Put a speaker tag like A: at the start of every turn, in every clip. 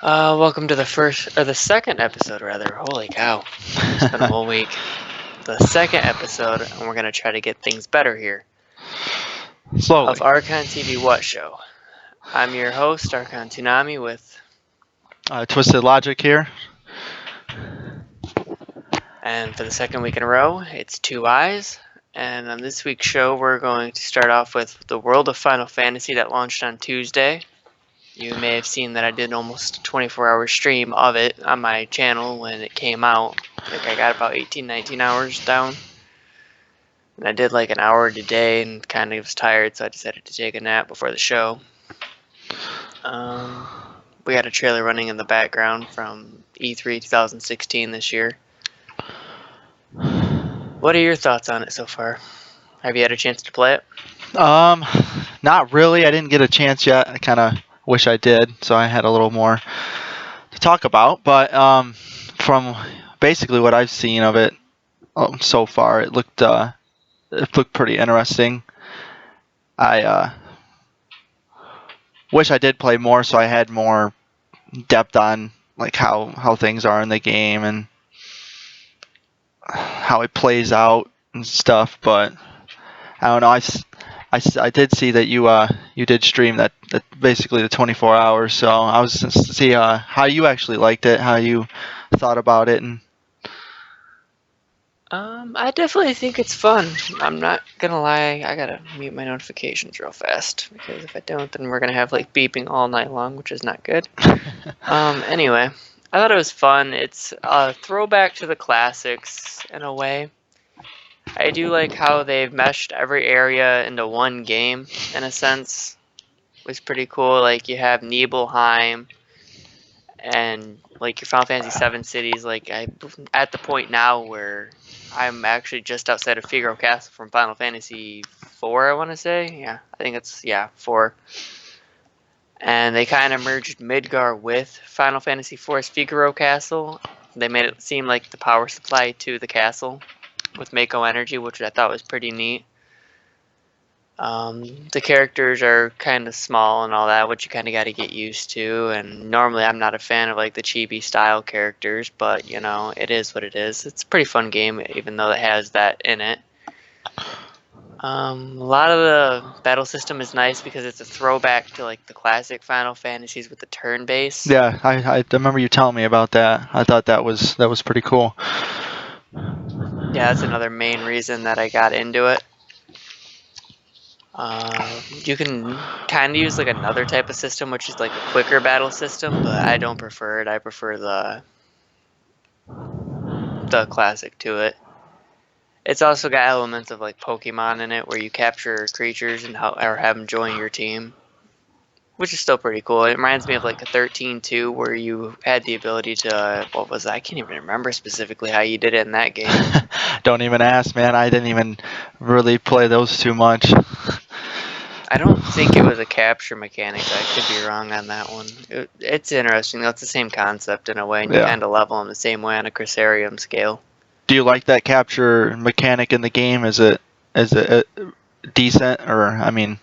A: Welcome to the second episode, rather. Holy cow. It's been a whole week. The second episode, and we're going to try to get things better here,
B: Slowly.
A: of ArchonTVWhat show. I'm your host, ArchonTVWhat, with...
B: TwistedLogiic here.
A: And for the second week in a row, it's Two Eyes. And on this week's show, we're going to start off with the World of Final Fantasy that launched on Tuesday. You may have seen that I did almost a 24-hour stream of it on my channel when it came out. I think I got about 18, 19 hours down. And I did like an hour today and kind of was tired, so I decided to take a nap before the show. We had a trailer running in the background from E3 2016 this year. What are your thoughts on it so far? Have you had a chance to play it?
B: Not really. I didn't get a chance yet. I kind of wish I did, so I had a little more to talk about. But from basically what I've seen of it so far, it looked pretty interesting. I wish I did play more, so I had more depth on like how things are in the game and how it plays out and stuff. But I don't know. I did see that you did stream that basically the 24 hours. So I was just to see how you actually liked it, how you thought about it, and
A: I definitely think it's fun. I'm not gonna lie, I gotta mute my notifications real fast, because if I don't, then we're gonna have like beeping all night long, which is not good. Anyway, I thought it was fun. It's a throwback to the classics in a way. I do like how they've meshed every area into one game, in a sense. It was pretty cool. Like, you have Nibelheim, and like your Final Fantasy VII cities. Like, I'm at the point now where I'm actually just outside of Figaro Castle from Final Fantasy IV, I want to say. Yeah, I think it's, 4. And they kind of merged Midgar with Final Fantasy IV's Figaro Castle. They made it seem like the power supply to the castle with Mako Energy, which I thought was pretty neat. The characters are kind of small and all that, which you kind of got to get used to. And normally I'm not a fan of like the chibi style characters, but you know, it is what it is. It's a pretty fun game, even though it has that in it. A lot of the battle system is nice because it's a throwback to like the classic Final Fantasies with the turn base.
B: yeah, I remember you telling me about that. I thought that was pretty cool.
A: Yeah, that's another main reason that I got into it. You can kind of use like another type of system, which is like a quicker battle system, but I don't prefer it. I prefer the classic to it. It's also got elements of like Pokemon in it, where you capture creatures and or have them join your team, which is still pretty cool. It reminds me of like a 13-2, where you had the ability to, what was that? I can't even remember specifically how you did it in that game.
B: Don't even ask, man. I didn't even really play those too much.
A: I don't think it was a capture mechanic. I could be wrong on that one. It's interesting. That's the same concept in a way, and you kind of level them the same way on a Crisarium scale.
B: Do you like that capture mechanic in the game? Is it decent, or I mean?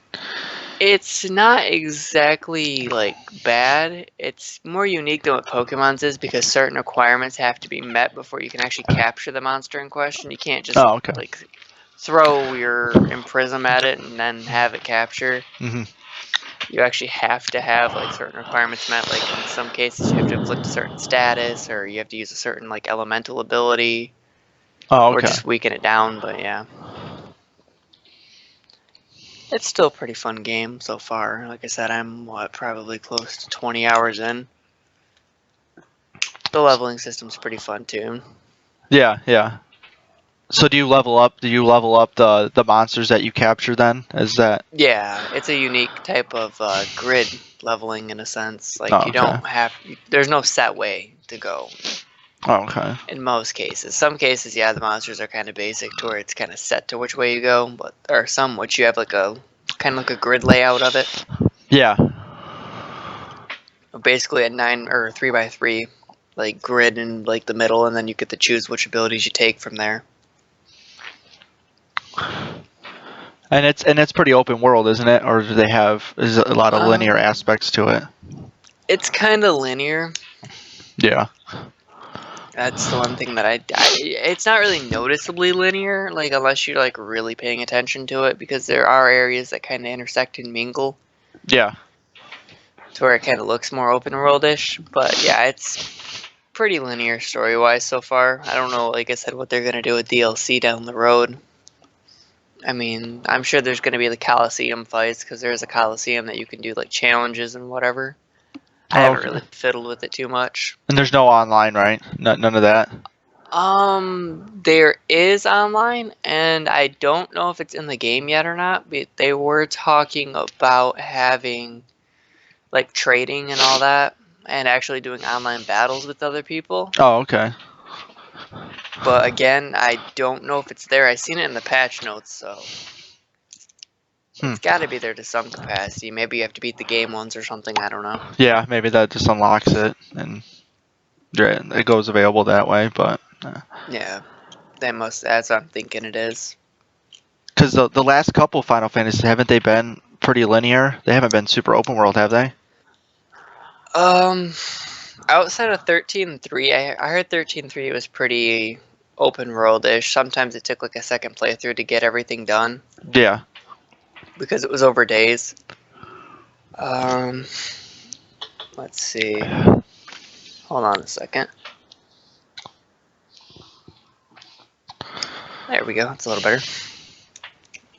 A: It's not exactly like bad. It's more unique than what Pokemon's is, because certain requirements have to be met before you can actually capture the monster in question. You can't just like throw your Imprism at it and then have it capture.
B: Mm-hmm.
A: You actually have to have like certain requirements met. Like in some cases, you have to inflict a certain status, or you have to use a certain like elemental ability, or just weaken it down. But yeah, it's still a pretty fun game so far. Like I said, I'm probably close to 20 hours in. The leveling system's pretty fun too.
B: Yeah. So do you level up? Do you level up the monsters that you capture then? Is that?
A: Yeah, it's a unique type of grid leveling in a sense. Like you don't have. There's no set way to go.
B: Oh, okay.
A: In most cases. Some cases, yeah, the monsters are kind of basic to where it's kind of set to which way you go, but there are some which you have like a kind of like a grid layout of it.
B: Yeah.
A: Basically a 9 or 3x3 like grid in like the middle, and then you get to choose which abilities you take from there.
B: And it's pretty open world, isn't it? Or do they have a lot of linear aspects to it?
A: It's kind of linear.
B: Yeah.
A: That's the one thing that it's not really noticeably linear, like unless you're like really paying attention to it, because there are areas that kind of intersect and mingle
B: Yeah.
A: to where it kind of looks more open world-ish. But yeah, it's pretty linear story-wise so far. I don't know, like I said, what they're gonna do with DLC down the road. I mean, I'm sure there's gonna be the Coliseum fights, because there's a Coliseum that you can do like challenges and whatever. I haven't
B: Okay.
A: really fiddled with it too much.
B: And there's no online, right? None of that.
A: There is online, and I don't know if it's in the game yet or not, but they were talking about having like trading and all that, and actually doing online battles with other people.
B: Oh, okay.
A: But again, I don't know if it's there. I seen it in the patch notes, so it's got to be there to some capacity. Maybe you have to beat the game once or something. I don't know.
B: Yeah, maybe that just unlocks it and it goes available that way. But
A: Yeah, that's what I'm thinking it is.
B: because the last couple Final Fantasy, haven't they been pretty linear? They haven't been super open world, have they?
A: Outside of 13.3, I heard 13.3 was pretty open world-ish. Sometimes it took like a second playthrough to get everything done
B: Yeah.
A: because it was over days. Let's see. Hold on a second. There we go. It's a little better.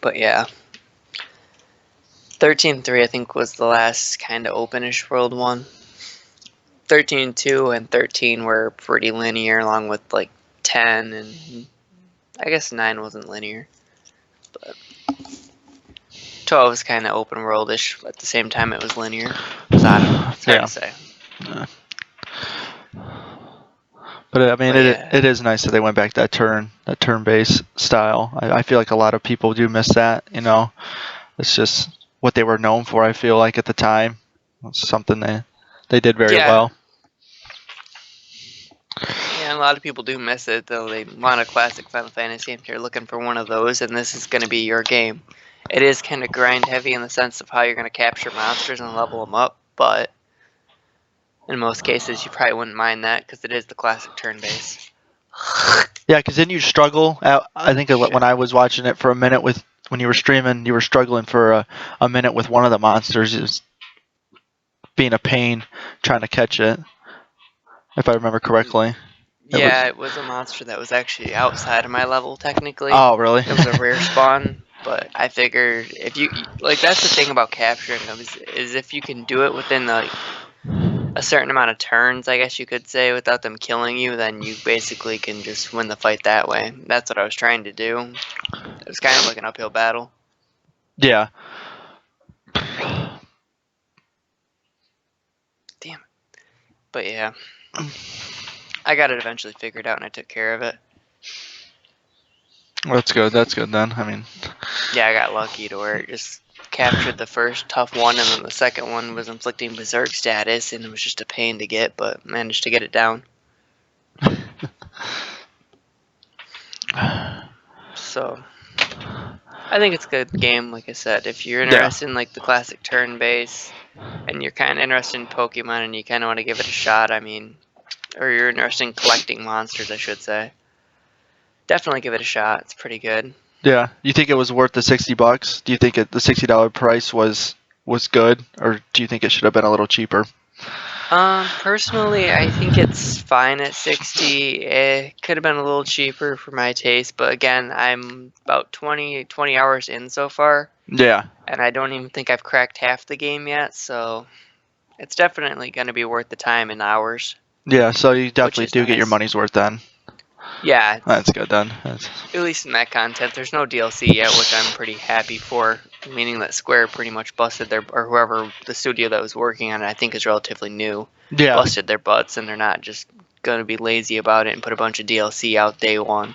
A: But yeah. 13.3 I think was the last kind of openish world one. 13.2 and 13 were pretty linear, along with like 10, and I guess 9 wasn't linear. But 12 was kind of open world-ish. At the same time, it was linear. So I don't know. It's hard to say.
B: But I mean,
A: But yeah.
B: it is nice that they went back to that turn-based style. I feel like a lot of people do miss that. You know, it's just what they were known for. I feel like at the time, it's something they did very well.
A: Yeah, a lot of people do miss it, though. They want a classic Final Fantasy if you're looking for one of those, and this is going to be your game. It is kind of grind heavy in the sense of how you're going to capture monsters and level them up, but in most cases you probably wouldn't mind that because it is the classic turn base.
B: Yeah, because didn't you struggle? I think when I was watching it for a minute when you were streaming, you were struggling for a minute with one of the monsters. It was being a pain trying to catch it, if I remember correctly.
A: Yeah, it was a monster that was actually outside of my level, technically.
B: Oh, really?
A: It was a rare spawn, but I figured if you, like, that's the thing about capturing them is if you can do it within, like, a certain amount of turns, I guess you could say, without them killing you, then you basically can just win the fight that way. That's what I was trying to do. It was kind of like an uphill battle.
B: Yeah.
A: Damn it. But yeah. I got it eventually figured out and I took care of it.
B: Well, that's good. That's good then. I mean,
A: Yeah, I got lucky to where it just captured the first tough one, and then the second one was inflicting berserk status, and it was just a pain to get, but managed to get it down. So I think it's a good game, like I said. If you're interested in like the classic turn base and you're kind of interested in Pokemon and you kind of want to give it a shot, I mean, or you're interested in collecting monsters, I should say, definitely give it a shot. It's pretty good.
B: Yeah. You think it was worth the $60? Do you think the $60 price was good, or do you think it should have been a little cheaper?
A: Personally, I think it's fine at 60. It could have been a little cheaper for my taste, but again, I'm about 20 hours in so far.
B: Yeah.
A: And I don't even think I've cracked half the game yet, so it's definitely going to be worth the time in hours.
B: Yeah, so you definitely do get your
A: nice.
B: money's worth then.
A: Yeah.
B: That's good then.
A: At least in that content. There's no DLC yet, which I'm pretty happy for, meaning that Square pretty much busted or whoever the studio that was working on it, I think is relatively new, busted their butts, and they're not just going to be lazy about it and put a bunch of DLC out day one.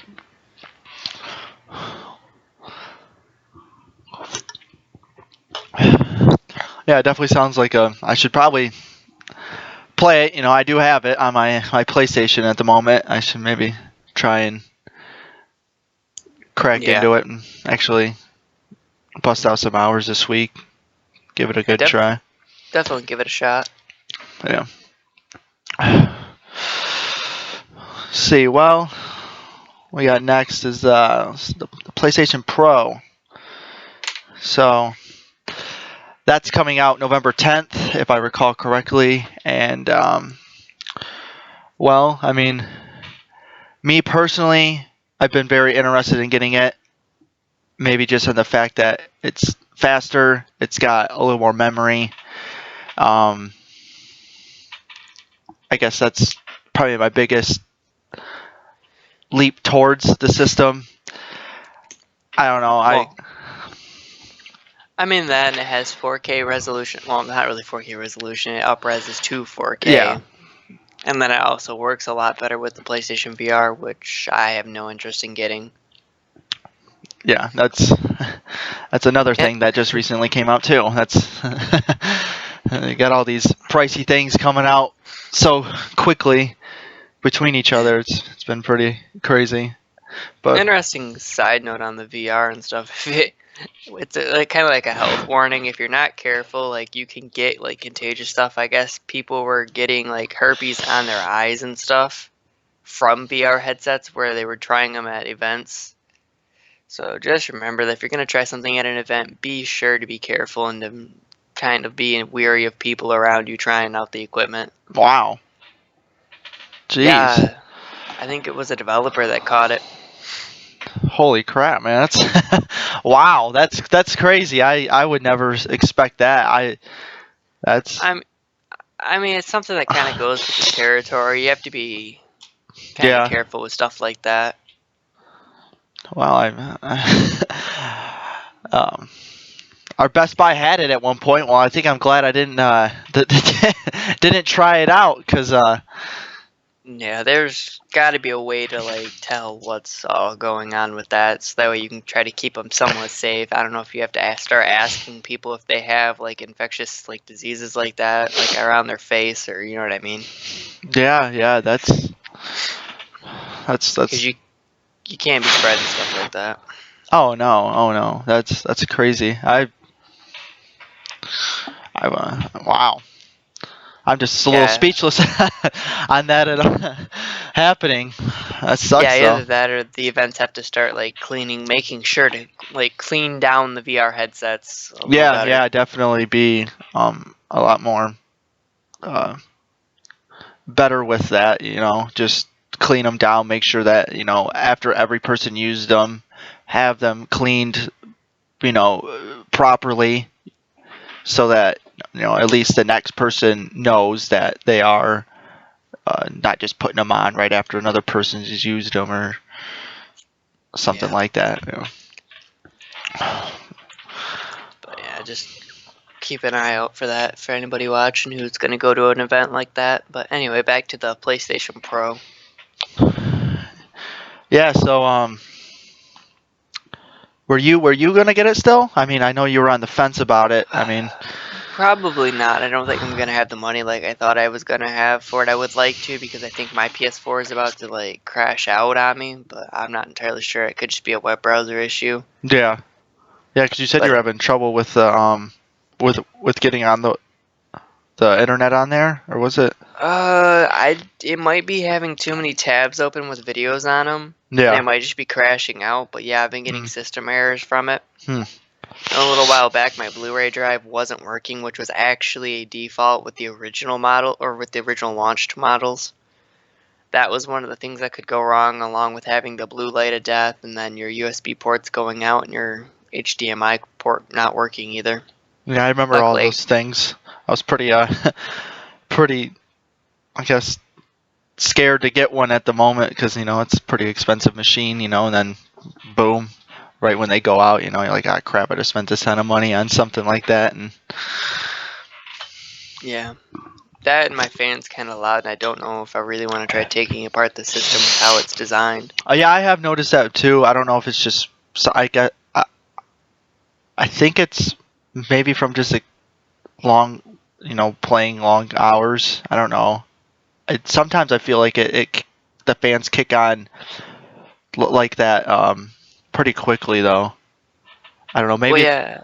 B: Yeah, it definitely sounds like I should probably play it. You know, I do have it on my PlayStation at the moment. I should maybe try and crack into it and actually bust out some hours this week. Give it a good try.
A: Definitely give it a shot.
B: Yeah. See, well, we got next is the PlayStation Pro. So that's coming out November 10th, if I recall correctly. And well, I mean, me personally, I've been very interested in getting it. Maybe just on the fact that it's faster, it's got a little more memory. I guess that's probably my biggest leap towards the system. I don't know.
A: Well, I mean, then it has 4K resolution. Well, not really 4K resolution. It up-reses to 4K.
B: Yeah.
A: And then it also works a lot better with the PlayStation VR, which I have no interest in getting.
B: Yeah, that's another thing that just recently came out too. That's you got all these pricey things coming out so quickly between each other. It's been pretty crazy. But
A: Interesting side note on the VR and stuff. It's like kind of like a health warning. If you're not careful, like you can get like contagious stuff. I guess people were getting like herpes on their eyes and stuff from VR headsets where they were trying them at events. So just remember that if you're going to try something at an event, be sure to be careful and to kind of be weary of people around you trying out the equipment.
B: wow. Jeez.
A: Yeah, I think it was a developer that caught it.
B: Holy crap, man. That's wow. That's crazy. I would never expect that.
A: I mean, it's something that kind of goes with the territory. You have to be kind of careful with stuff like that.
B: Well, our Best Buy had it at one point. Well, I think I'm glad I didn't didn't try it out because
A: Yeah, there's got to be a way to like tell what's all going on with that, so that way you can try to keep them somewhat safe. I don't know if you have to start asking people if they have like infectious like diseases like that, like around their face, or you know what I mean?
B: yeah, that's
A: Because you can't be spreading stuff like that.
B: oh no, that's crazy. Wow. I'm just a little speechless on that happening. That sucks,
A: yeah,
B: though.
A: either that or the events have to start like making sure to like clean down the VR headsets.
B: Yeah, definitely be a lot more better with that. Just clean them down, make sure that after every person used them, have them cleaned, properly, so that at least the next person knows that they are not just putting them on right after another person just used them or something like that.
A: But yeah, just keep an eye out for that for anybody watching who's going to go to an event like that. But anyway, back to the PlayStation Pro.
B: Yeah, so were you gonna get it still? I mean, I know you were on the fence about it. I mean,
A: probably not. I don't think I'm gonna have the money like I thought I was gonna have for it. I would like to, because I think my PS4 is about to like crash out on me, but I'm not entirely sure. It could just be a web browser issue.
B: yeah, because you said you were having trouble with the with getting on the internet on there, or was it?
A: It might be having too many tabs open with videos on them.
B: Yeah.
A: And it might just be crashing out. But yeah, I've been getting system errors from it.
B: Hmm.
A: A little while back, my Blu-ray drive wasn't working, which was actually a default with the original model, or with the original launched models. That was one of the things that could go wrong, along with having the blue light of death, and then your USB ports going out and your HDMI port not working either.
B: Yeah, I remember all those things. I was pretty pretty, I guess, scared to get one at the moment because it's a pretty expensive machine, and then boom, right when they go out, you're like, ah, crap, I just spent this ton of money on something like that, and
A: yeah, that and my fan's kind of loud, and I don't know if I really want to try taking apart the system with how it's designed.
B: Yeah, I have noticed that too. I don't know if it's just I think it's maybe from just a long, playing long hours. I don't know. Sometimes I feel like the fans kick on like that pretty quickly though. I don't know. Maybe.
A: Well, yeah.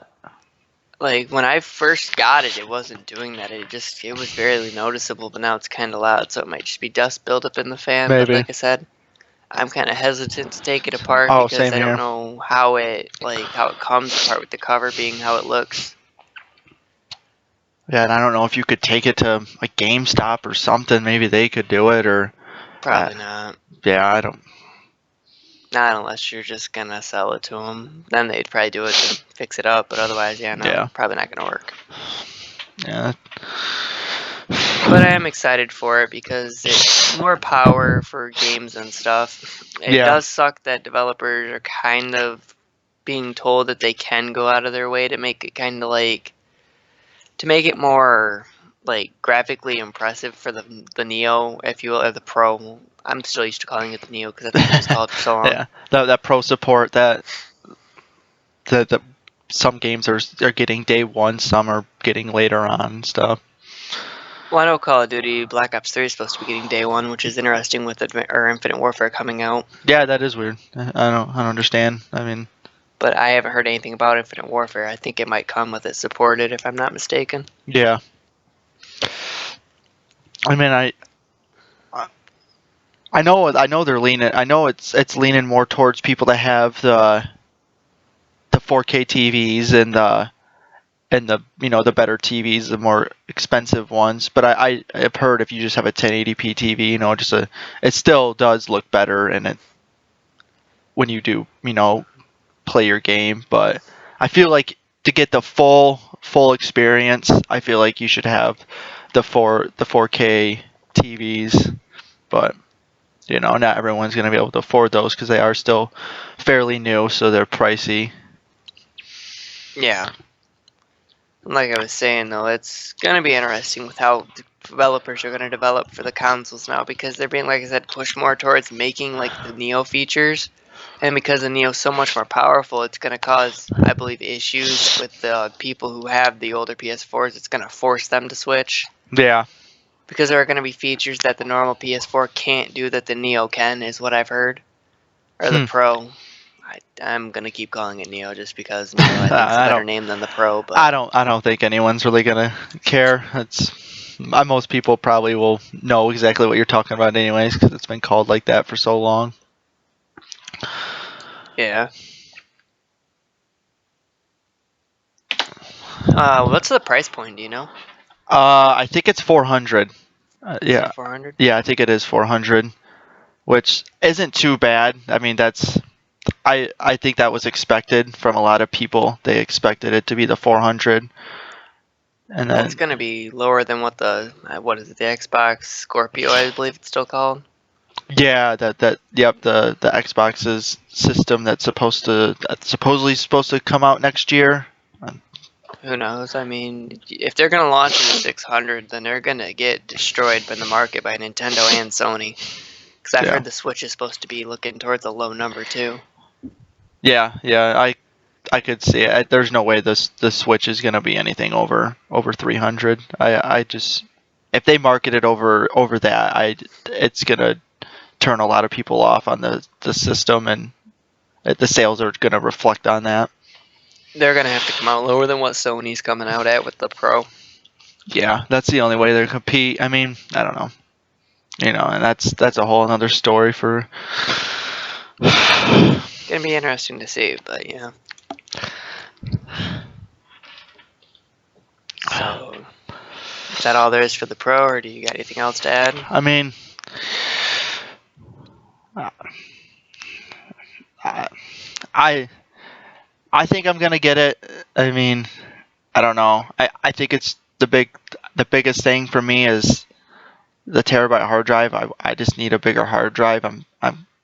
A: Like when I first got it, it wasn't doing that. It was barely noticeable, but now it's kind of loud, so it might just be dust buildup in the fan. But
B: Maybe.
A: like I said, I'm kind of hesitant to take it apart
B: Oh,
A: because
B: same
A: I don't
B: here.
A: know how it comes apart with the cover being how it looks.
B: Yeah, and I don't know if you could take it to like GameStop or something. Maybe they could do it, or
A: Probably not.
B: yeah, I don't.
A: Not unless you're just gonna sell it to them. Then they'd probably do it to fix it up. But otherwise, yeah, no,
B: Yeah.
A: probably not gonna work.
B: Yeah.
A: But I am excited for it because it's more power for games and stuff. It
B: Yeah.
A: does suck that developers are kind of being told that they can go out of their way to make it kind of like to make it more like graphically impressive for the Neo, if you will, or the Pro. I'm still used to calling it the Neo because that's what it was called for so long.
B: Yeah, that pro support that some games are getting day one, some are getting later on and stuff.
A: Well, I know Call of Duty Black Ops 3 is supposed to be getting day one, which is interesting with Infinite Warfare coming out.
B: Yeah, that is weird. I don't understand. I mean,
A: But I haven't heard anything about Infinite Warfare. I think it might come with it supported, if I'm not mistaken.
B: yeah. I mean, I know they're leaning. I know it's leaning more towards people that have the 4K TVs and the the better TVs, the more expensive ones. But I've heard if you just have a 1080p TV, it still does look better and it when you do play your game. But I feel like to get the full experience, I feel like you should have the 4K TVs. But not everyone's going to be able to afford those because they are still fairly new, so they're pricey.
A: Yeah. Like I was saying, though, it's going to be interesting with how developers are going to develop for the consoles now because they're being, like I said, pushed more towards making like the Neo features. And because the Neo's so much more powerful, it's going to cause, I believe, issues with the people who have the older PS4s. It's going to force them to switch.
B: Yeah.
A: Because there are going to be features that the normal PS4 can't do that the Neo can, is what I've heard. Or the Pro. I'm going to keep calling it Neo just because Neo I think is a better name than the Pro. But
B: I don't think anyone's really going to care. Most people probably will know exactly what you're talking about anyways because it's been called like that for so long.
A: yeah. What's the price point? Do you know?
B: I think it's 400. Yeah.
A: 400.
B: Yeah, I think it is 400, which isn't too bad. I mean, I think that was expected from a lot of people. They expected it to be the 400. And then
A: That's going to be lower than what the Xbox Scorpio, I believe it's still called.
B: yeah, the Xbox's system that's supposedly supposed to come out next year.
A: Who knows? I mean, if they're going to launch in the 600, then they're going to get destroyed by the market by Nintendo and Sony. Because I've heard the Switch is supposed to be looking towards a low number too.
B: Yeah, I could see it. There's no way the Switch is going to be anything over 300. I just if they market it over that, it's going to turn a lot of people off on the system, and the sales are going to reflect on that.
A: They're going to have to come out lower than what Sony's coming out at with the Pro.
B: Yeah, that's the only way they're compete. I mean, I don't know. And that's a whole another story for.
A: Gonna be interesting to see, but yeah. So, is that all there is for the Pro, or do you got anything else to add?
B: I mean, I think I'm gonna get it. I mean, I don't know. I think it's the biggest thing for me is the terabyte hard drive. I just need a bigger hard drive.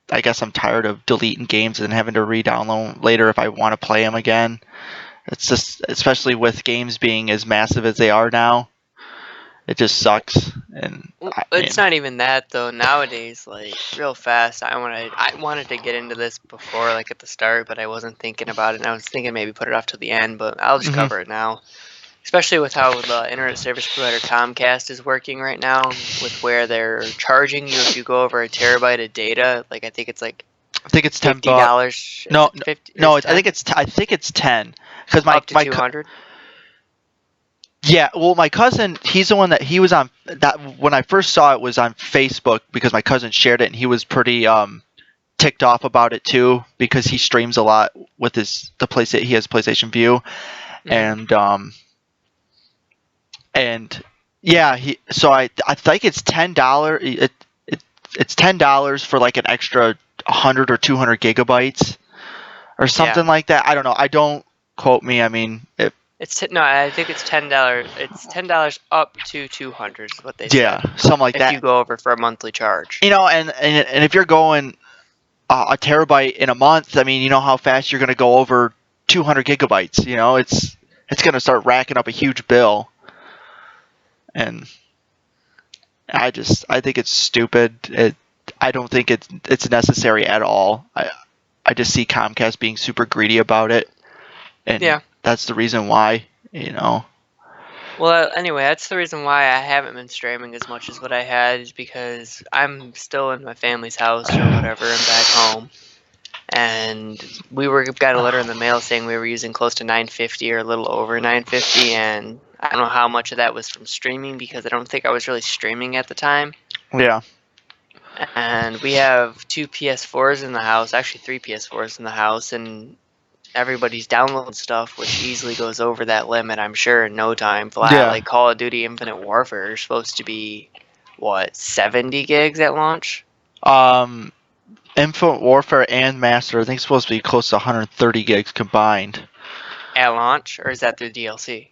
B: I guess I'm tired of deleting games and having to re-download later if I want to play them again. It's just, especially with games being as massive as they are now, it just sucks. And
A: it's not even that though. Nowadays, like real fast, I wanted to get into this before, like at the start, but I wasn't thinking about it. And I was thinking maybe put it off till the end, but I'll just cover it now. Especially with how the internet service provider Comcast is working right now, with where they're charging you if you go over a terabyte of data. Like I think it's like $50.
B: $10. No, I think it's 10 because
A: up to 200.
B: my
A: 200.
B: 10 Yeah, well, my cousin, he's the one that he was on that when I first saw it was on Facebook because my cousin shared it and he was pretty ticked off about it too because he streams a lot with he has PlayStation View
A: Hmm.
B: and yeah, I think it's $10 it's $10 for like an extra 100 or 200 gigabytes or
A: Yeah.
B: something like that. I don't know. I don't quote me. I mean,
A: No, I think it's $10. It's $10 up to 200 is what they
B: yeah,
A: said.
B: something like
A: If you
B: that.
A: go over for a monthly charge.
B: And if you're going a terabyte in a month, I mean, you know how fast you're going to go over 200 gigabytes. You know, it's going to start racking up a huge bill, and I think it's stupid. I don't think it's necessary at all. I just see Comcast being super greedy about it, and
A: Yeah.
B: that's the reason why. You know.
A: Well, anyway, that's the reason why I haven't been streaming as much as what I had is because I'm still in my family's house or whatever and back home. And got a letter in the mail saying we were using close to 950 or a little over 950, and I don't know how much of that was from streaming because I don't think I was really streaming at the time.
B: Yeah.
A: And we have 2 PS4s in the house, actually 3 PS4s in the house, and everybody's downloading stuff, which easily goes over that limit, I'm sure, in no time flat.
B: Yeah.
A: Like Call of Duty Infinite Warfare is supposed to be, what, 70 gigs at launch?
B: Infinite Warfare and Master, I think it's supposed to be close to 130 gigs combined.
A: At launch? Or is that through DLC?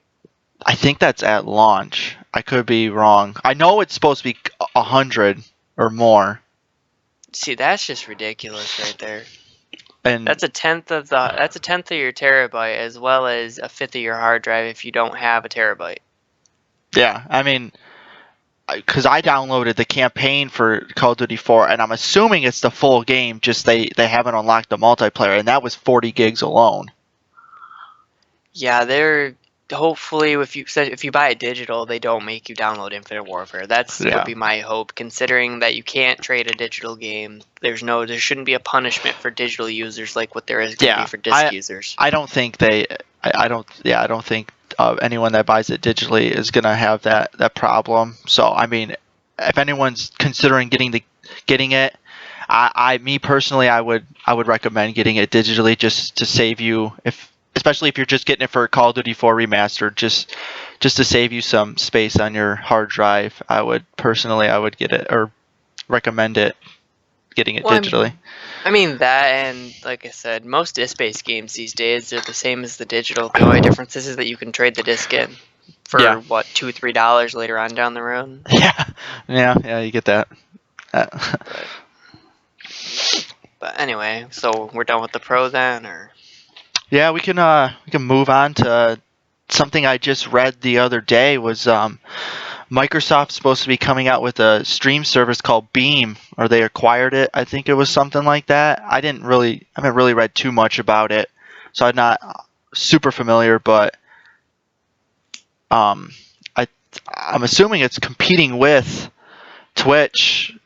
B: I think that's at launch. I could be wrong. I know it's supposed to be 100 or more.
A: See, that's just ridiculous right there.
B: And
A: That's a tenth of your terabyte as well as a fifth of your hard drive if you don't have a terabyte.
B: yeah, I mean, because I downloaded the campaign for Call of Duty 4, and I'm assuming it's the full game. Just they haven't unlocked the multiplayer, and that was 40 gigs alone.
A: Yeah, they're hopefully if you buy it digital, they don't make you download Infinite Warfare. Would be my hope, considering that you can't trade a digital game. There shouldn't be a punishment for digital users like what there is going to be for disc users.
B: I don't think I don't think anyone that buys it digitally is gonna have that problem. So I mean, if anyone's considering getting it, me personally, I would recommend getting it digitally just to save you especially if you're just getting it for Call of Duty 4 Remastered, just to save you some space on your hard drive. I would get it or recommend getting it digitally.
A: I mean that, and like I said, most disc-based games these days are the same as the digital. The only difference is that you can trade the disc in for what, $2-3 later on down the road.
B: Yeah, you get that.
A: But anyway, so we're done with the Pro then, or?
B: Yeah, we can move on to something I just read the other day was Microsoft's supposed to be coming out with a stream service called Beam, or they acquired it. I think it was something like that. I haven't really read too much about it, so I'm not super familiar. But I'm assuming it's competing with Twitch,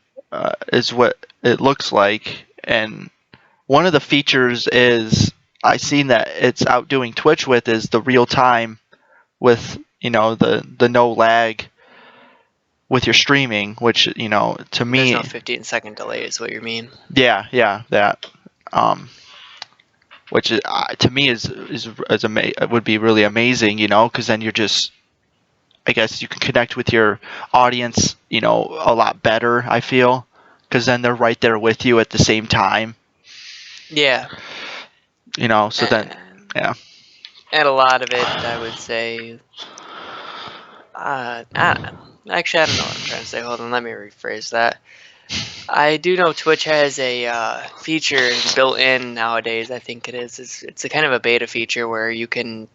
B: is what it looks like. And one of the features is I've seen that it's outdoing Twitch with is the real time with the no lag with your streaming, which to me
A: there's no 15-second delay is what you mean.
B: Yeah, that which is, to me would be really amazing, because then you're just, I guess you can connect with your audience a lot better, I feel, because then they're right there with you at the same time.
A: Yeah.
B: So then yeah.
A: And a lot of it, I would say, actually, I don't know what I'm trying to say. Hold on, let me rephrase that. I do know Twitch has a feature built in nowadays. I think it is. It's a kind of a beta feature where you can,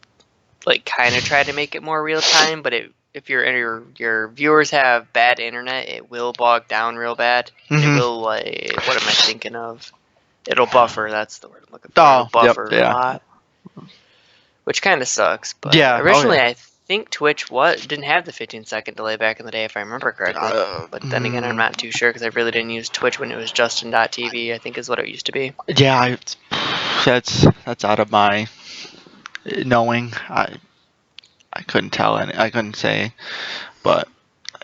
A: like, kind of try to make it more real time. But if your viewers have bad internet, it will bog down real bad.
B: Mm-hmm.
A: It will, like, what am I thinking of? It'll buffer. That's the word I'm looking for. It'll buffer a lot, which kind of sucks. But originally, I think Twitch didn't have the 15-second delay back in the day, if I remember correctly. But then again, I'm not too sure because I really didn't use Twitch when it was Justin.tv, I think is what it used to be.
B: Yeah, that's out of my knowing. I couldn't tell any. I couldn't say, but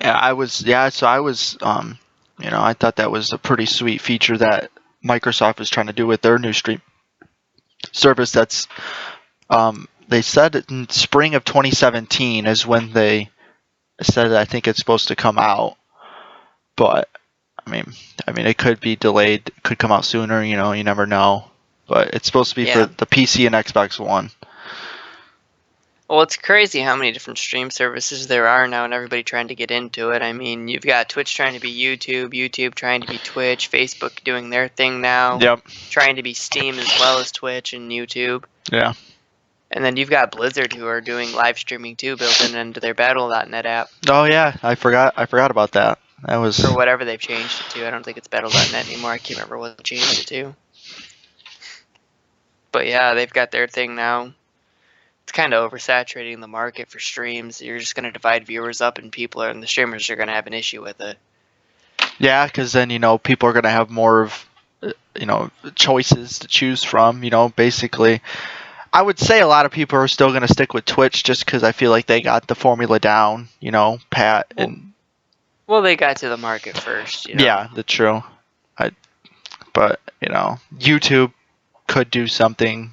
B: yeah, I was. Yeah, so I was. I thought that was a pretty sweet feature that Microsoft is trying to do with their new stream service. That's they said in spring of 2017 is when they said that I think it's supposed to come out, but I mean, it could be delayed. It could come out sooner. You never know. But it's supposed to be for the PC and Xbox One.
A: Well, it's crazy how many different stream services there are now, and everybody trying to get into it. I mean, you've got Twitch trying to be YouTube, YouTube trying to be Twitch, Facebook doing their thing now,
B: Yep.
A: trying to be Steam as well as Twitch and YouTube.
B: Yeah.
A: And then you've got Blizzard who are doing live streaming too, built into their Battle.net app.
B: Oh yeah, I forgot about that. That was
A: or whatever they've changed it to. I don't think it's Battle.net anymore. I can't remember what they changed it to. But yeah, they've got their thing now. It's kind of oversaturating the market for streams. You're just going to divide viewers up, and the streamers are going to have an issue with it.
B: Yeah, because then people are going to have more of choices to choose from. Basically, I would say a lot of people are still going to stick with Twitch just because I feel like they got the formula down. Pat and.
A: Well, they got to the market first.
B: Yeah, that's true. But YouTube could do something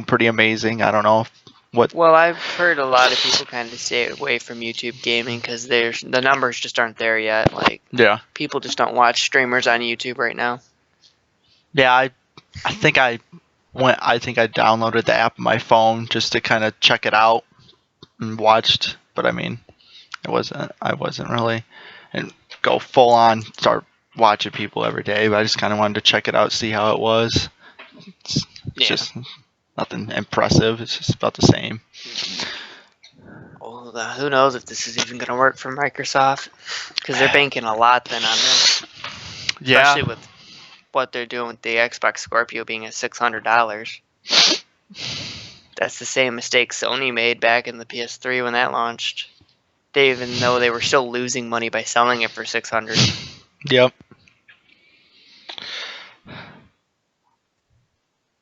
B: pretty amazing. I don't know what.
A: Well, I've heard a lot of people kind of stay away from YouTube gaming because the numbers just aren't there yet.
B: Yeah,
A: people just don't watch streamers on YouTube right now.
B: Yeah, I think I downloaded the app on my phone just to kind of check it out and watched. But I mean, I wasn't really and go full on start watching people every day. But I just kind of wanted to check it out, see how it was. It's just nothing impressive. It's just about the same.
A: Well, who knows if this is even going to work for Microsoft? Because they're banking a lot then on this. Especially with what they're doing with the Xbox Scorpio being at $600. That's the same mistake Sony made back in the PS3 when that launched. Even though they were still losing money by selling it for $600.
B: Yep.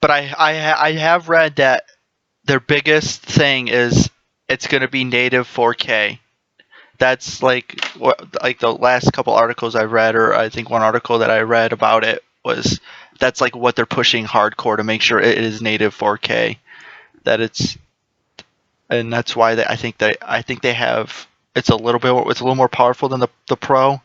B: But I have read that their biggest thing is it's going to be native 4K. That's like the last couple articles I read, or I think one article that I read about it was that's like what they're pushing hardcore to make sure it is native 4K. And that's why I think they have it's a little more powerful than the Pro.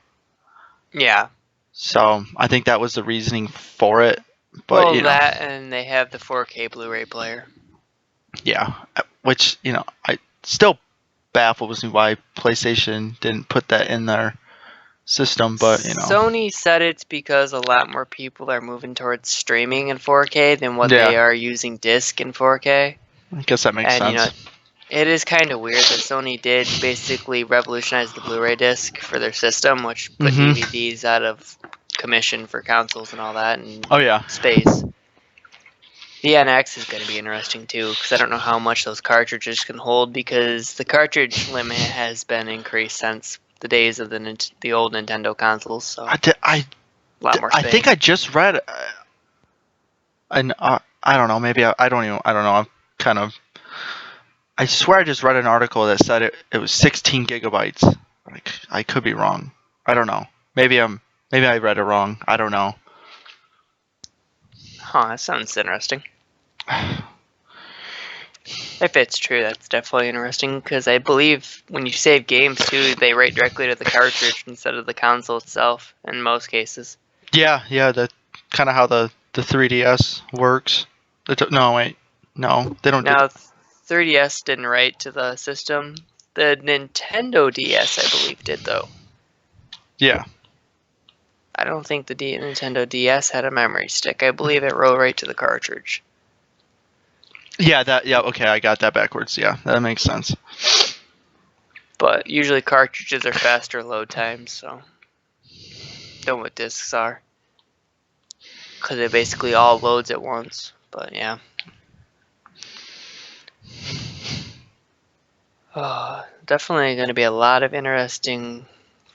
A: Yeah.
B: So I think that was the reasoning for it. But
A: that and they have the 4K Blu-ray player.
B: Yeah, which I still baffles me why PlayStation didn't put that in their system, but
A: Sony said it's because a lot more people are moving towards streaming in 4K than what they are using disc in 4K.
B: I guess that makes sense.
A: It is kind of weird that Sony did basically revolutionize the Blu-ray disc for their system, which put DVDs out of commission for consoles and all that, and space. The NX is going to be interesting too, because I don't know how much those cartridges can hold, because the cartridge limit has been increased since the days of the old Nintendo consoles. So a lot more space.
B: I think I just read I don't know, maybe I don't know. I'm kind of. I swear I just read an article that said it was 16 gigabytes. Like I could be wrong. I don't know. Maybe I read it wrong. I don't know.
A: Huh, that sounds interesting. If it's true, that's definitely interesting, because I believe when you save games too, they write directly to the cartridge instead of the console itself in most cases.
B: Yeah, that's kind of how the 3DS works. No, they don't.
A: Now, 3DS didn't write to the system. The Nintendo DS, I believe, did though.
B: Yeah.
A: I don't think the Nintendo DS had a memory stick. I believe it wrote right to the cartridge.
B: Yeah, okay, I got that backwards. Yeah, that makes sense.
A: But usually cartridges are faster load times, so than what discs are. Because it basically all loads at once. But yeah. Definitely going to be a lot of interesting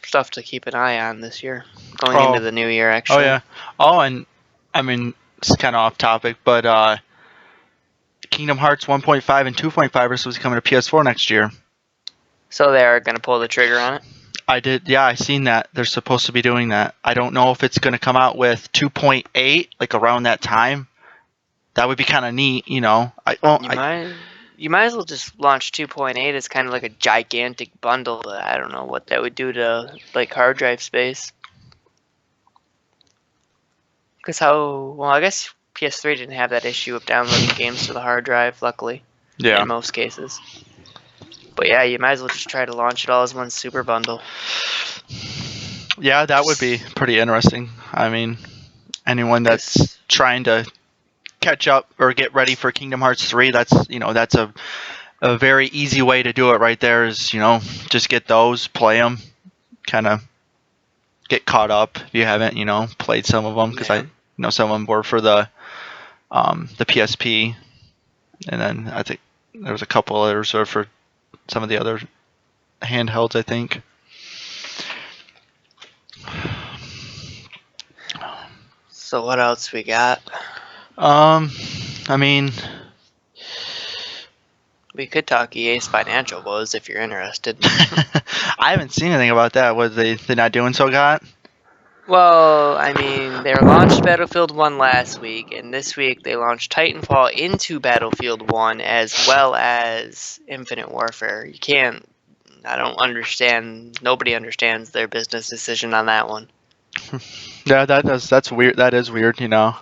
A: stuff to keep an eye on this year. Going into the new year, actually.
B: Oh, yeah. Oh, and I mean, it's kind of off topic, but Kingdom Hearts 1.5 and 2.5 are supposed to come to PS4 next year.
A: So they are going to pull the trigger on it?
B: I seen that. They're supposed to be doing that. I don't know if it's going to come out with 2.8, like around that time. That would be kind of neat, you know.
A: You might as well just launch 2.8 as kind of like a gigantic bundle. I don't know what that would do to like hard drive space. Because I guess PS3 didn't have that issue of downloading games to the hard drive, luckily.
B: Yeah.
A: In most cases. But yeah, you might as well just try to launch it all as one super bundle.
B: Yeah, that would be pretty interesting. I mean, anyone that's trying to catch up or get ready for Kingdom Hearts 3, that's a very easy way to do it right there is, just get those, play them, kind of get caught up if you haven't, played some of them, because I know some of them were for the PSP, and then I think there was a couple others are for some of the other handhelds, I think.
A: So what else we got?
B: I mean,
A: we could talk EA's financial woes if you're interested.
B: I haven't seen anything about that. Was they not doing so hot?
A: Well, I mean, they launched Battlefield 1 last week, and this week they launched Titanfall into Battlefield 1 as well as Infinite Warfare. I don't understand, nobody understands their business decision on that one.
B: Yeah, that's weird. That is weird,
A: And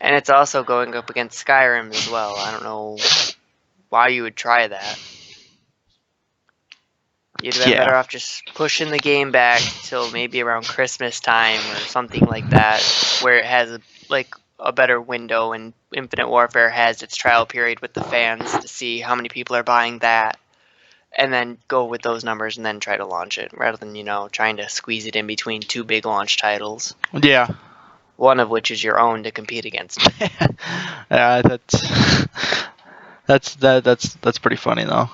A: it's also going up against Skyrim as well. I don't know why you would try that. You'd have been better off just pushing the game back till maybe around Christmas time or something like that, where it has a better window, and Infinite Warfare has its trial period with the fans to see how many people are buying that, and then go with those numbers and then try to launch it, rather than, trying to squeeze it in between two big launch titles.
B: Yeah.
A: One of which is your own to compete against.
B: Yeah, that's pretty funny though.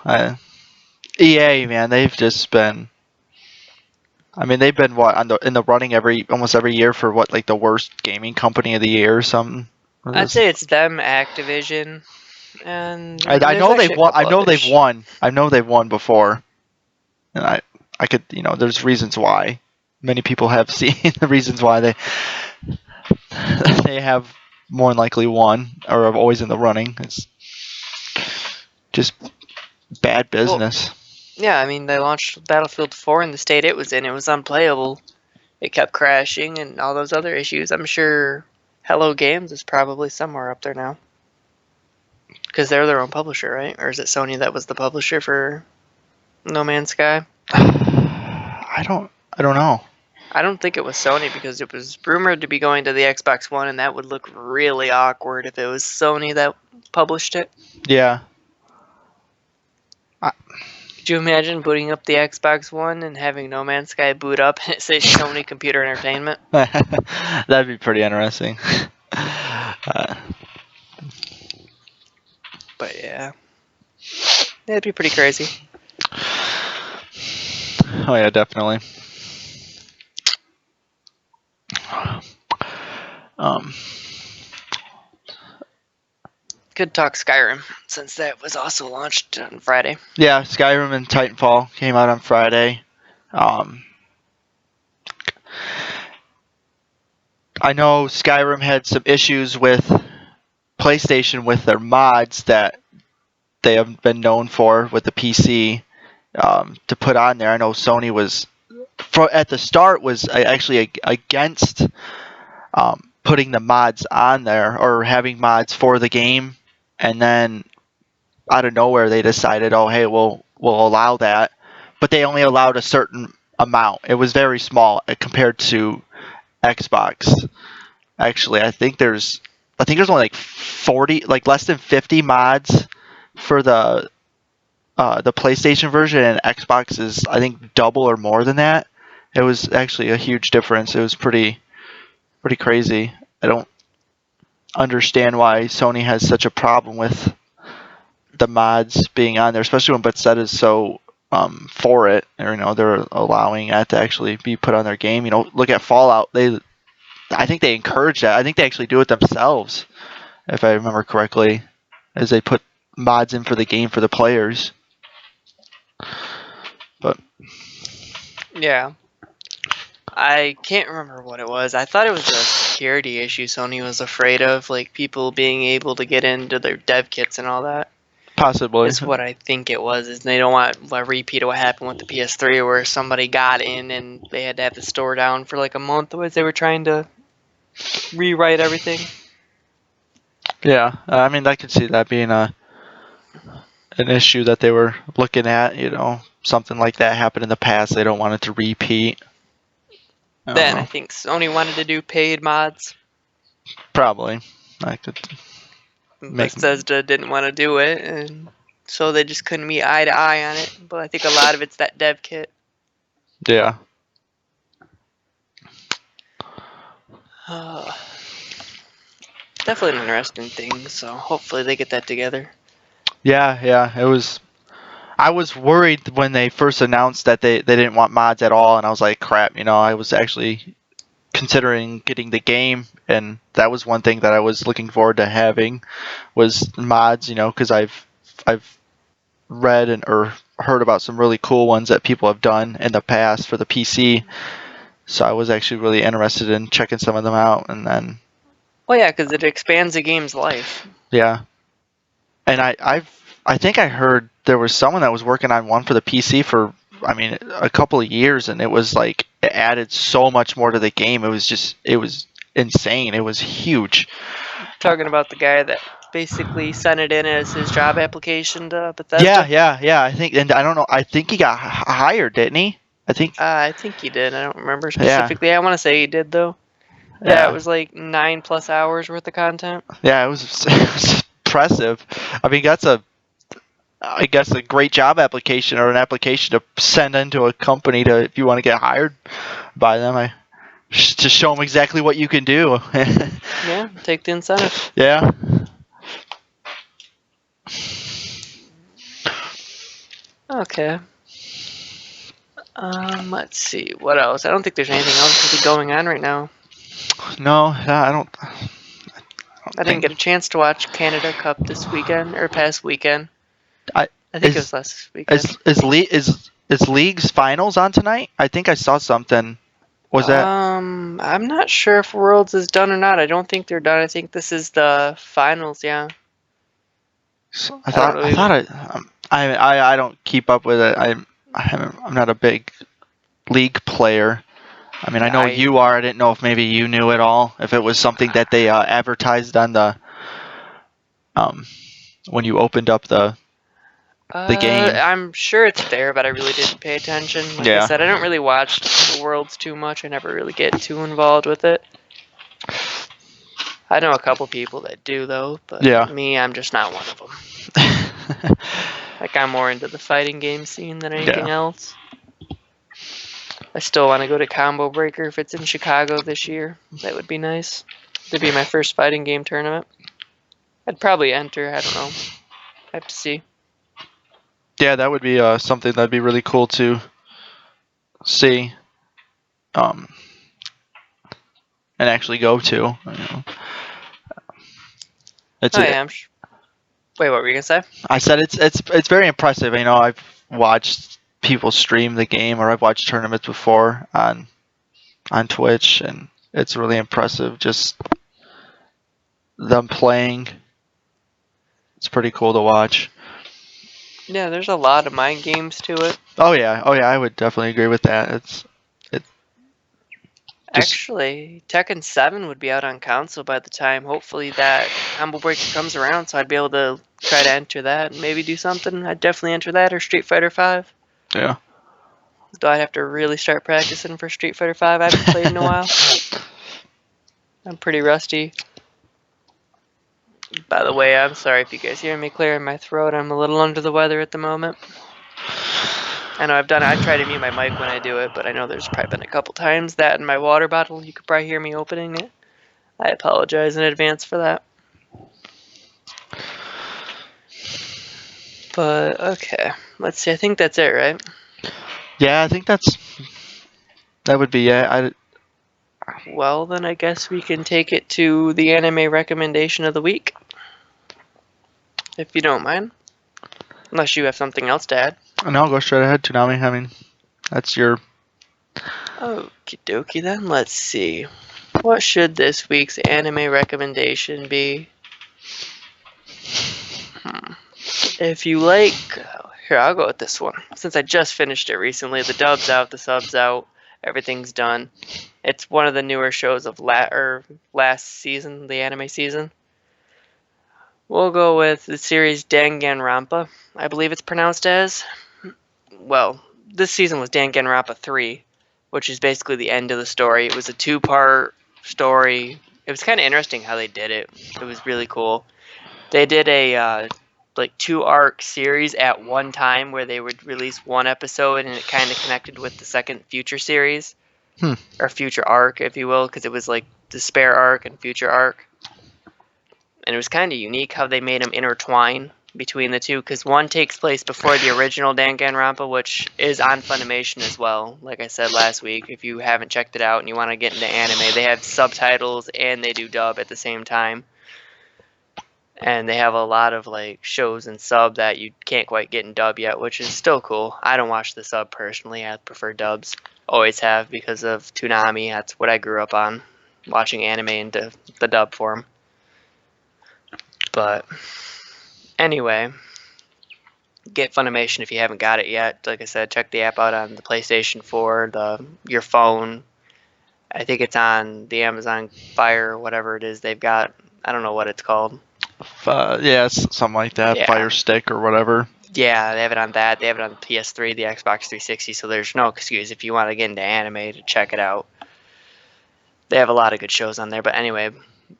B: EA, man, they've just been. I mean, they've been in the running almost every year for like the worst gaming company of the year or something.
A: I'd say it's them, Activision, and
B: I know they've won. I know they've won before, and I could there's reasons why. Many people have seen the reasons why they have more than likely won or are always in the running. It's just bad business.
A: Well, yeah, I mean, they launched Battlefield 4 in the state it was in. It was unplayable. It kept crashing and all those other issues. I'm sure Hello Games is probably somewhere up there now. Because they're their own publisher, right? Or is it Sony that was the publisher for No Man's Sky?
B: I don't know.
A: I don't think it was Sony, because it was rumored to be going to the Xbox One, and that would look really awkward if it was Sony that published it.
B: Yeah.
A: Could you imagine booting up the Xbox One and having No Man's Sky boot up and it says Sony Computer Entertainment?
B: That'd be pretty interesting.
A: But yeah. That'd be pretty crazy.
B: Oh yeah, definitely.
A: Could talk Skyrim, since that was also launched on Friday.
B: Yeah, Skyrim and Titanfall came out on Friday. I know Skyrim had some issues with PlayStation with their mods that they have been known for with the PC to put on there. I know Sony was at the start was actually against putting the mods on there or having mods for the game, and then out of nowhere they decided, oh hey, we'll allow that, but they only allowed a certain amount. It was very small compared to Xbox. Actually, I think there's only like 40, like less than 50 mods for the PlayStation version, and Xbox is I think double or more than that. It was actually a huge difference. It was pretty crazy. I don't understand why Sony has such a problem with the mods being on there, especially when Bethesda is so for it, or they're allowing that to actually be put on their game. Look at Fallout. I think they encourage that. I think they actually do it themselves, if I remember correctly, as they put mods in for the game for the players. But
A: Yeah. I can't remember what it was. I thought it was a security issue Sony was afraid of, like people being able to get into their dev kits and all that.
B: possibly.
A: Is what I think it was. Is they don't want a repeat of what happened with the PS3, where somebody got in and they had to have the store down for like a month as they were trying to rewrite everything.
B: Yeah, I mean, I could see that being an issue that they were looking at. Something like that happened in the past. They don't want it to repeat.
A: Then I think Sony wanted to do paid mods.
B: Probably. I could make.
A: Bethesda didn't want to do it, and so they just couldn't meet eye to eye on it. But I think a lot of it's that dev kit.
B: Yeah.
A: Definitely an interesting thing. So hopefully they get that together.
B: Yeah. It was. I was worried when they first announced that they didn't want mods at all, and I was like, crap. I was actually considering getting the game, and that was one thing that I was looking forward to having was mods. Because I've read or heard about some really cool ones that people have done in the past for the PC. So I was actually really interested in checking some of them out, and then.
A: Well, yeah, because it expands the game's life.
B: Yeah. And I think I heard there was someone that was working on one for the PC for a couple of years, and it was like it added so much more to the game. It was insane. It was huge.
A: Talking about the guy that basically sent it in as his job application to Bethesda.
B: Yeah. I think, and I don't know. I think he got hired, didn't he? I
A: think he did. I don't remember specifically. I want to say he did though.
B: Yeah,
A: it was like 9+ hours worth of content.
B: Yeah, it was impressive. I mean, that's I guess a great job application or an application to send into a company to if you want to get hired by them. To show them exactly what you can do.
A: Yeah, take the incentive.
B: Yeah.
A: Okay. Let's see. What else? I don't think there's anything else really going on right now.
B: No, I don't.
A: I didn't get a chance to watch Canada Cup this weekend or past weekend. I think it was last weekend.
B: Is League's finals on tonight? I think I saw something. Was that?
A: I'm not sure if Worlds is done or not. I don't think they're done. I think this is the finals. Yeah.
B: I don't keep up with it. I'm not a big League player. I mean, I know you are. I didn't know if maybe you knew it all. If it was something that they advertised on the when you opened up the game.
A: I'm sure it's there, but I really didn't pay attention. Like I said, I don't really watch the Worlds too much. I never really get too involved with it. I know a couple people that do though, but me, I'm just not one of them. Like I'm more into the fighting game scene than anything else. I still want to go to Combo Breaker if it's in Chicago this year. That would be nice. It'd be my first fighting game tournament. I'd probably enter. I don't know. I have to see.
B: Yeah, that would be something that'd be really cool to see, and actually go to.
A: Wait, what were you gonna say?
B: I said it's very impressive. I've watched people stream the game, or I've watched tournaments before on Twitch, and it's really impressive. Just them playing. It's pretty cool to watch.
A: Yeah, there's a lot of mind games to it.
B: Oh yeah, I would definitely agree with that.
A: Actually, Tekken 7 would be out on console by the time, hopefully, that Combo Breaker comes around, so I'd be able to try to enter that and maybe do something. I'd definitely enter that, or Street Fighter 5.
B: Yeah.
A: Though I'd have to really start practicing for Street Fighter 5. I haven't played in a while. I'm pretty rusty. By the way, I'm sorry if you guys hear me clearing my throat. I'm a little under the weather at the moment. I know I try to mute my mic when I do it, but I know there's probably been a couple times that in my water bottle, you could probably hear me opening it. I apologize in advance for that. But, okay. Let's see. I think that's it, right?
B: Yeah, I think that would be it.
A: Well, then I guess we can take it to the anime recommendation of the week. if you don't mind. Unless you have something else to add.
B: No, go straight ahead, Toonami. I mean, that's your...
A: Okie dokie then. Let's see. What should this week's anime recommendation be? If you like... Here, I'll go with this one. Since I just finished it recently, the dub's out, the sub's out, everything's done. It's one of the newer shows of last season, the anime season. We'll go with the series Danganronpa, I believe it's pronounced as. Well, this season was Danganronpa 3, which is basically the end of the story. It was a 2-part story. It was kind of interesting how they did it. It was really cool. They did a 2-arc series at one time where they would release one episode, and it kind of connected with the second future series. Or future arc, if you will, because it was like Despair arc and future arc. And it was kind of unique how they made them intertwine between the two, because one takes place before the original Danganronpa, which is on Funimation as well. Like I said last week, if you haven't checked it out and you want to get into anime, they have subtitles and they do dub at the same time. And they have a lot of like shows and sub that you can't quite get in dub yet, which is still cool. I don't watch the sub personally. I prefer dubs. Always have, because of Toonami. That's what I grew up on, watching anime in the dub form. But anyway, get Funimation if you haven't got it yet. Like I said, check the app out on the PlayStation 4, your phone. I think it's on the Amazon Fire, whatever it is they've got. I don't know what it's called.
B: Yeah, it's something like that.
A: Yeah.
B: Fire Stick or whatever.
A: Yeah, they have it on that. They have it on the PS3, the Xbox 360, so there's no excuse if you want to get into anime to check it out. They have a lot of good shows on there, but anyway,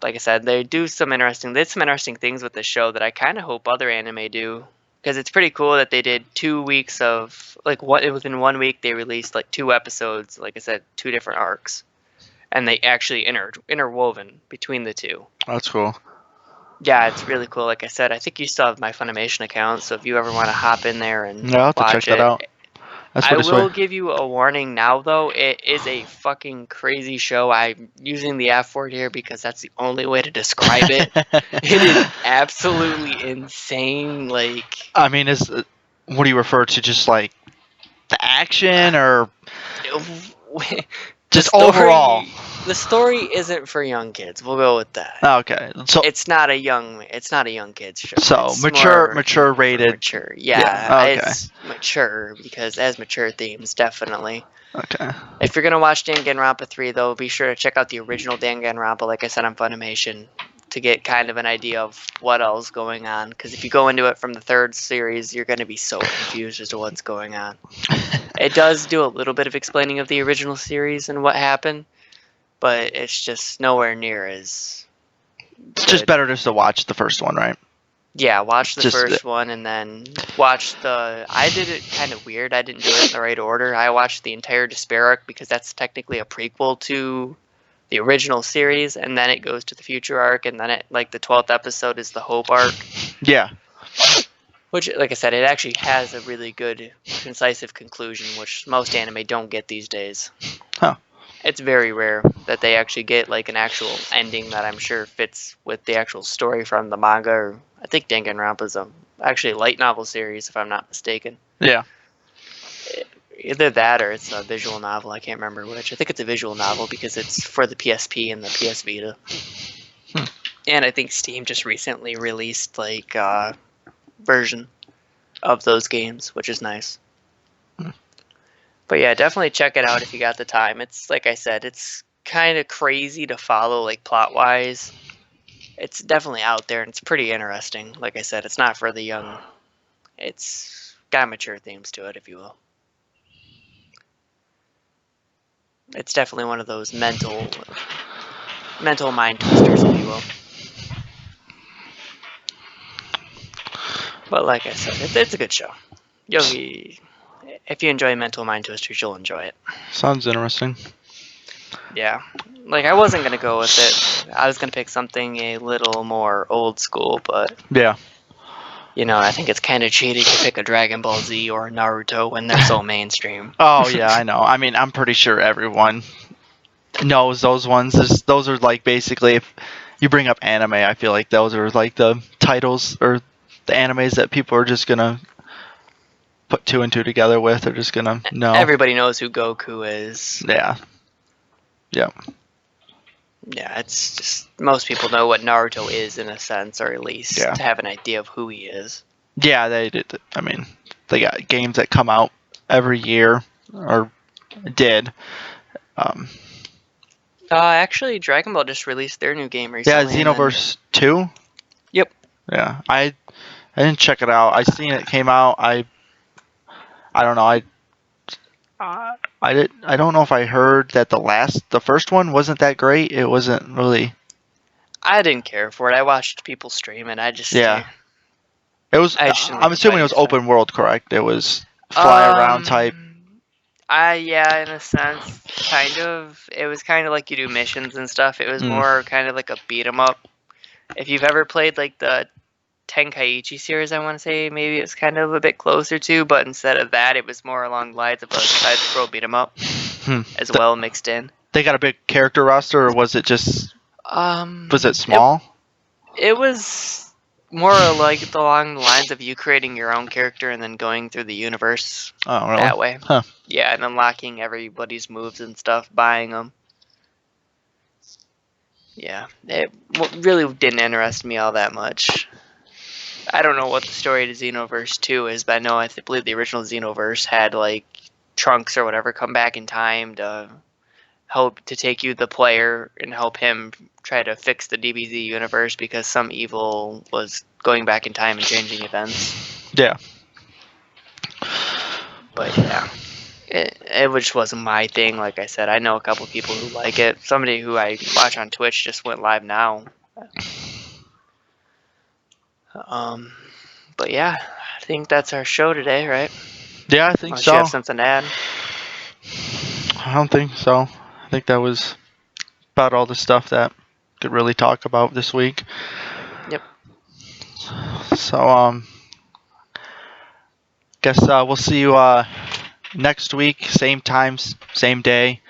A: like I said, they did some interesting things with this show that I kind of hope other anime do, because it's pretty cool that they did 2 weeks of, within 1 week they released like 2 episodes, like I said, 2 different arcs, and they actually interwoven between the two.
B: That's cool.
A: Yeah, it's really cool. Like I said, I think you still have my Funimation account, so if you ever want to hop in there and
B: I'll have to
A: watch
B: check that out.
A: I will give you a warning now, though. It is a fucking crazy show. I'm using the F word here because that's the only way to describe it. It is absolutely insane. Like,
B: I mean, what do you refer to? Just like the action, or just overall?
A: The story isn't for young kids. We'll go with that.
B: Okay, so
A: it's not a young kids show.
B: So
A: it's
B: mature rated.
A: Mature, yeah.
B: Okay.
A: It's mature because it has mature themes, definitely.
B: Okay.
A: If you're gonna watch Danganronpa 3, though, be sure to check out the original Danganronpa, like I said, on Funimation, to get kind of an idea of what else is going on. Because if you go into it from the 3rd series, you're gonna be so confused as to what's going on. It does do a little bit of explaining of the original series and what happened, but it's just nowhere near as
B: It's just better just to watch the first one, right?
A: Yeah, watch the first one and then watch I did it kind of weird. I didn't do it in the right order. I watched the entire Despair arc because that's technically a prequel to the original series, and then it goes to the future arc, and then the 12th episode is the Hope arc.
B: Yeah.
A: Which, like I said, it actually has a really good, concisive conclusion, which most anime don't get these days.
B: Huh.
A: It's very rare that they actually get like an actual ending that I'm sure fits with the actual story from the manga. Or I think Danganronpa is actually a light novel series, if I'm not mistaken.
B: Yeah.
A: Either that or it's a visual novel. I can't remember which. I think it's a visual novel because it's for the PSP and the PS Vita. And I think Steam just recently released version of those games, which is nice. But yeah, definitely check it out if you got the time. It's, like I said, it's kind of crazy to follow, like, plot-wise. It's definitely out there, and it's pretty interesting. Like I said, it's not for the young. It's got mature themes to it, if you will. It's definitely one of those mental mind twisters, if you will. But like I said, it's a good show. If you enjoy mental mind twisters, you'll enjoy it.
B: Sounds interesting.
A: Yeah. Like, I wasn't going to go with it. I was going to pick something a little more old school, but...
B: Yeah.
A: I think it's kind of cheating to pick a Dragon Ball Z or a Naruto when they're so mainstream.
B: Oh, yeah, I know. I mean, I'm pretty sure everyone knows those ones. Those are, like, basically, if you bring up anime, I feel like those are, like, the titles or the animes that people are just gonna put 2 and 2 together with. They're just gonna know.
A: Everybody knows who Goku is.
B: Yeah. Yeah.
A: Yeah, it's just most people know what Naruto is in a sense, or at least have an idea of who he is.
B: Yeah, they did. I mean, they got games that come out every year, or did.
A: Actually, Dragon Ball just released their new game recently.
B: Yeah, Xenoverse 2.
A: Yep.
B: Yeah, I didn't check it out. I seen it came out. I don't know. I don't know if I heard that the first one wasn't that great. It wasn't really.
A: I didn't care for it. I watched people stream and I just
B: It was. I'm assuming it was open world, correct? It was fly around type.
A: Yeah, in a sense, kind of. It was kind of like you do missions and stuff. It was more kind of like a beat 'em up. If you've ever played like the Tenkaichi series, I want to say maybe it's kind of a bit closer to, but instead of that, it was more along the lines of a side-scroll beat 'em up as well mixed in.
B: They got a big character roster, or was it just? Was it small?
A: It was more like along the lines of you creating your own character and then going through the universe that way.
B: Huh.
A: Yeah, and unlocking everybody's moves and stuff, buying them. Yeah, it really didn't interest me all that much. I don't know what the story to Xenoverse 2 is, but I believe the original Xenoverse had like Trunks or whatever come back in time to help to take you, the player, and help him try to fix the DBZ universe because some evil was going back in time and changing events.
B: Yeah.
A: But yeah, it just wasn't my thing. Like I said, I know a couple people who like it. Somebody who I watch on Twitch just went live now. But yeah, I think that's our show today, right?
B: Yeah, I think
A: Unless
B: so.
A: you have something to add.
B: I don't think so. I think that was about all the stuff that could really talk about this week.
A: Yep.
B: So guess we'll see you next week, same time, same day.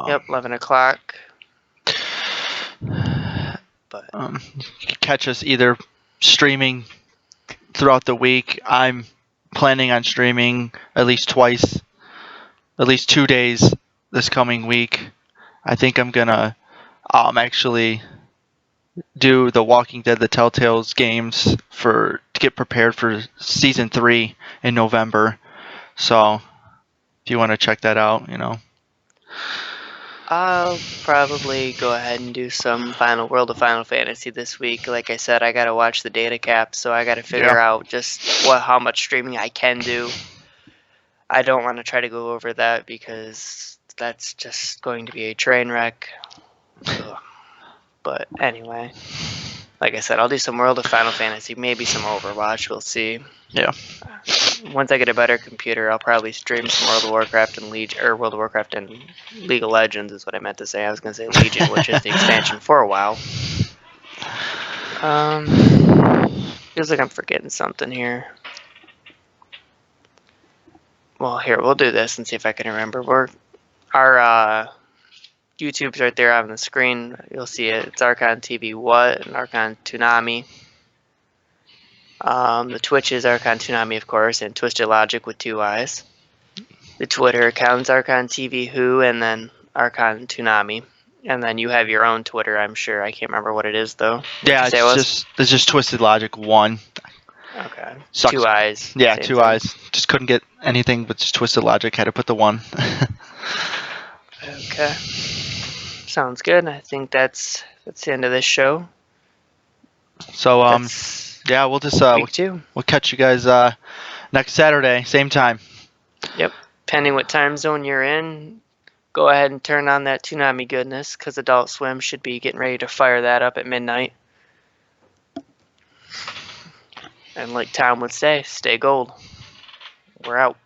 A: Yep, 11 o'clock. But
B: catch us either streaming throughout the week. I'm planning on streaming at least 2 days this coming week. I think I'm gonna actually do the Walking Dead, the Telltales games to get prepared for season 3 in November. So if you want to check that out,
A: I'll probably go ahead and do some World of Final Fantasy this week. Like I said, I gotta watch the data cap, so I gotta figure out just how much streaming I can do. I don't want to try to go over that because that's just going to be a train wreck. But anyway, like I said, I'll do some World of Final Fantasy, maybe some Overwatch. We'll see.
B: Yeah.
A: Once I get a better computer, I'll probably stream some World of Warcraft and World of Warcraft and League of Legends is what I meant to say. I was gonna say Legion, which is the expansion for a while. Feels like I'm forgetting something here. Well, here, we'll do this and see if I can remember. Our YouTube's right there on the screen. You'll see it. It's ArchonTVWhat and ArchonTVWhat. The Twitch is ArchonTVWho, of course, and TwistedLogiic with 2 eyes. The Twitter account's ArchonTVWho and then ArchonTVWhat. And then you have your own Twitter, I'm sure. I can't remember what it is, though.
B: Yeah, it's just TwistedLogiic 1.
A: Okay.
B: Sucks.
A: 2 eyes.
B: Yeah, 2 eyes. Just couldn't get anything but just TwistedLogiic. Had to put the 1.
A: Okay. Sounds good. I think that's the end of this show.
B: So yeah, we'll just
A: week 2.
B: We'll catch you guys next Saturday, same time.
A: Yep. Depending what time zone you're in, go ahead and turn on that Toonami goodness, because Adult Swim should be getting ready to fire that up at midnight. And like Tom would say, stay gold. We're out.